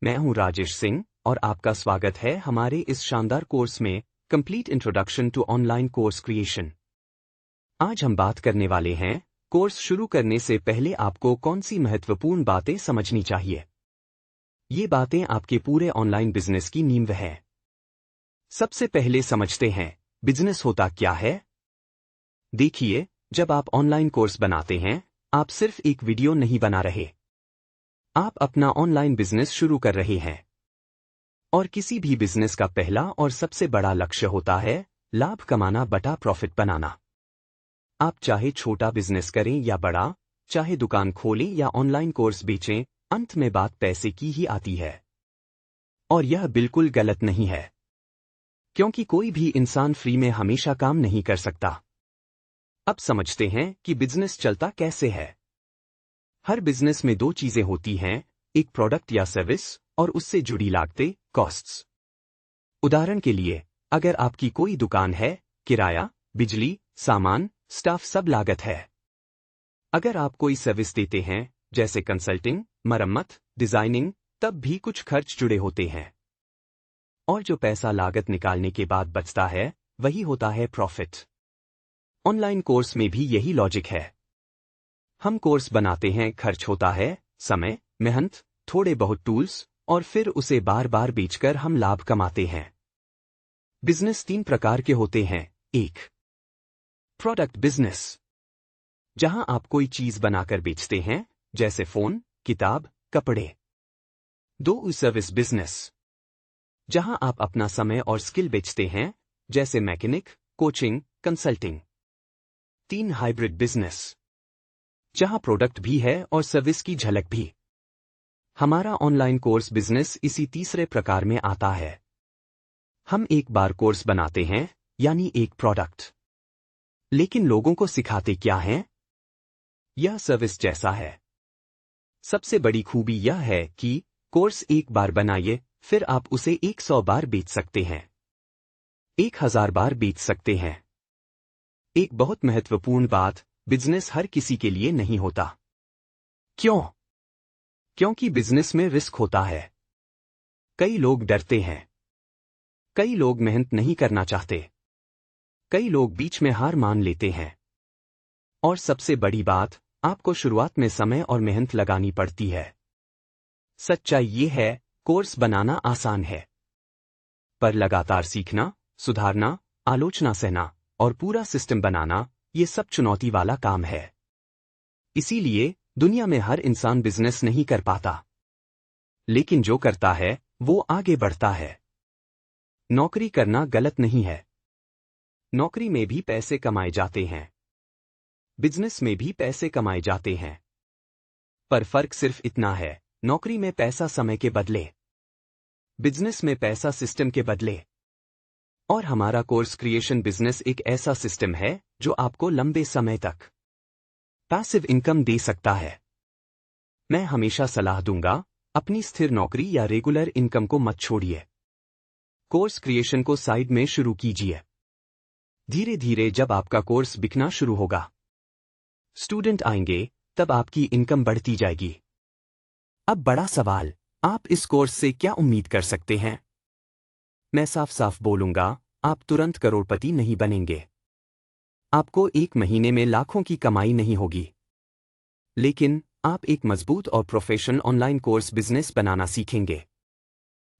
मैं हूं राजेश सिंह और आपका स्वागत है हमारे इस शानदार कोर्स में complete introduction to online course creation. आज हम बात करने वाले हैं कोर्स शुरू करने से पहले आपको कौन सी महत्वपूर्ण बातें समझनी चाहिए। ये बातें आपके पूरे ऑनलाइन बिजनेस की नींव है। सबसे पहले समझते हैं बिजनेस होता क्या है। देखिए, जब आप ऑनलाइन कोर्स बनाते हैं, आप सिर्फ एक वीडियो नहीं बना रहे, आप अपना ऑनलाइन बिजनेस शुरू कर रहे हैं। और किसी भी बिजनेस का पहला और सबसे बड़ा लक्ष्य होता है लाभ कमाना बटा प्रॉफिट बनाना। आप चाहे छोटा बिजनेस करें या बड़ा, चाहे दुकान खोलें या ऑनलाइन कोर्स बेचें, अंत में बात पैसे की ही आती है। और यह बिल्कुल गलत नहीं है, क्योंकि कोई भी इंसान फ्री में हमेशा काम नहीं कर सकता। अब समझते हैं कि बिजनेस चलता कैसे है। हर बिजनेस में दो चीजें होती हैं, एक प्रोडक्ट या सर्विस और उससे जुड़ी लागतें, कॉस्ट्स। उदाहरण के लिए, अगर आपकी कोई दुकान है, किराया, बिजली, सामान, स्टाफ सब लागत है। अगर आप कोई सर्विस देते हैं, जैसे कंसल्टिंग, मरम्मत, डिजाइनिंग, तब भी कुछ खर्च जुड़े होते हैं। और जो पैसा लागत निकालने के बाद बचता है, वही होता है प्रॉफिट। ऑनलाइन कोर्स में भी यही लॉजिक है। हम कोर्स बनाते हैं, खर्च होता है समय, मेहनत, थोड़े बहुत टूल्स, और फिर उसे बार बार बेचकर हम लाभ कमाते हैं। बिजनेस तीन प्रकार के होते हैं। एक, प्रोडक्ट बिजनेस, जहां आप कोई चीज बनाकर बेचते हैं, जैसे फोन, किताब, कपड़े। दो, सर्विस बिजनेस, जहां आप अपना समय और स्किल बेचते हैं, जैसे मैकेनिक, कोचिंग, कंसल्टिंग। तीन, हाइब्रिड बिजनेस, जहां प्रोडक्ट भी है और सर्विस की झलक भी। हमारा ऑनलाइन कोर्स बिजनेस इसी तीसरे प्रकार में आता है। हम एक बार कोर्स बनाते हैं, यानी एक प्रोडक्ट, लेकिन लोगों को सिखाते क्या हैं? यह सर्विस जैसा है। सबसे बड़ी खूबी यह है कि कोर्स एक बार बनाइए, फिर आप उसे 100 बार बेच सकते हैं, 1000 बार बेच सकते हैं। एक बहुत महत्वपूर्ण बात, बिजनेस हर किसी के लिए नहीं होता। क्यों? क्योंकि बिजनेस में रिस्क होता है। कई लोग डरते हैं, कई लोग मेहनत नहीं करना चाहते, कई लोग बीच में हार मान लेते हैं। और सबसे बड़ी बात, आपको शुरुआत में समय और मेहनत लगानी पड़ती है। सच्चाई ये है, कोर्स बनाना आसान है, पर लगातार सीखना, सुधारना, आलोचना सहना और पूरा सिस्टम बनाना, ये सब चुनौती वाला काम है। इसीलिए दुनिया में हर इंसान बिजनेस नहीं कर पाता, लेकिन जो करता है वो आगे बढ़ता है। नौकरी करना गलत नहीं है, नौकरी में भी पैसे कमाए जाते हैं, बिजनेस में भी पैसे कमाए जाते हैं। पर फर्क सिर्फ इतना है, नौकरी में पैसा समय के बदले, बिजनेस में पैसा सिस्टम के बदले। और हमारा कोर्स क्रिएशन बिजनेस एक ऐसा सिस्टम है जो आपको लंबे समय तक पैसिव इनकम दे सकता है। मैं हमेशा सलाह दूंगा, अपनी स्थिर नौकरी या रेगुलर इनकम को मत छोड़िए। कोर्स क्रिएशन को साइड में शुरू कीजिए। धीरे धीरे जब आपका कोर्स बिकना शुरू होगा, स्टूडेंट आएंगे, तब आपकी इनकम बढ़ती जाएगी। अब बड़ा सवाल, आप इस कोर्स से क्या उम्मीद कर सकते हैं? मैं साफ साफ बोलूंगा, आप तुरंत करोड़पति नहीं बनेंगे। आपको एक महीने में लाखों की कमाई नहीं होगी। लेकिन आप एक मजबूत और प्रोफेशनल ऑनलाइन कोर्स बिजनेस बनाना सीखेंगे।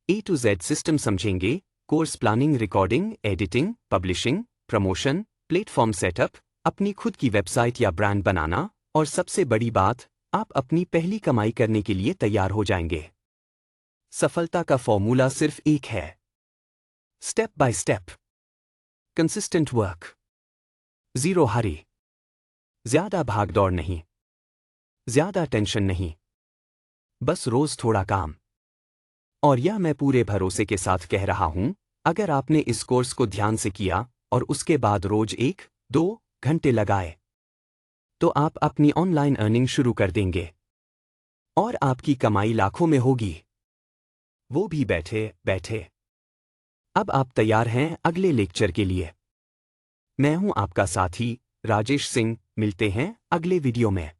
A to Z सिस्टम समझेंगे, course planning, recording, editing, publishing, promotion, platform setup, अपनी खुद की वेबसाइट या ब्रांड बनाना, और सबसे बड़ी बात, आप अपनी पहली कमाई करने के लिए तैयार हो जाएंगे। सफलता का फॉर्मूला सिर्फ एक है, step by step, consistent work, zero hurry, ज्यादा भागदौड़ नहीं, ज्यादा टेंशन नहीं, बस रोज थोड़ा काम। और यह मैं पूरे भरोसे के साथ कह रहा हूं, अगर आपने इस कोर्स को ध्यान से किया और उसके बाद रोज 1-2 घंटे लगाए, तो आप अपनी ऑनलाइन अर्निंग शुरू कर देंगे और आपकी कमाई लाखों में होगी, वो भी बैठे बैठे। अब आप तैयार हैं अगले लेक्चर के लिए? मैं हूं आपका साथी राजेश सिंह, मिलते हैं अगले वीडियो में।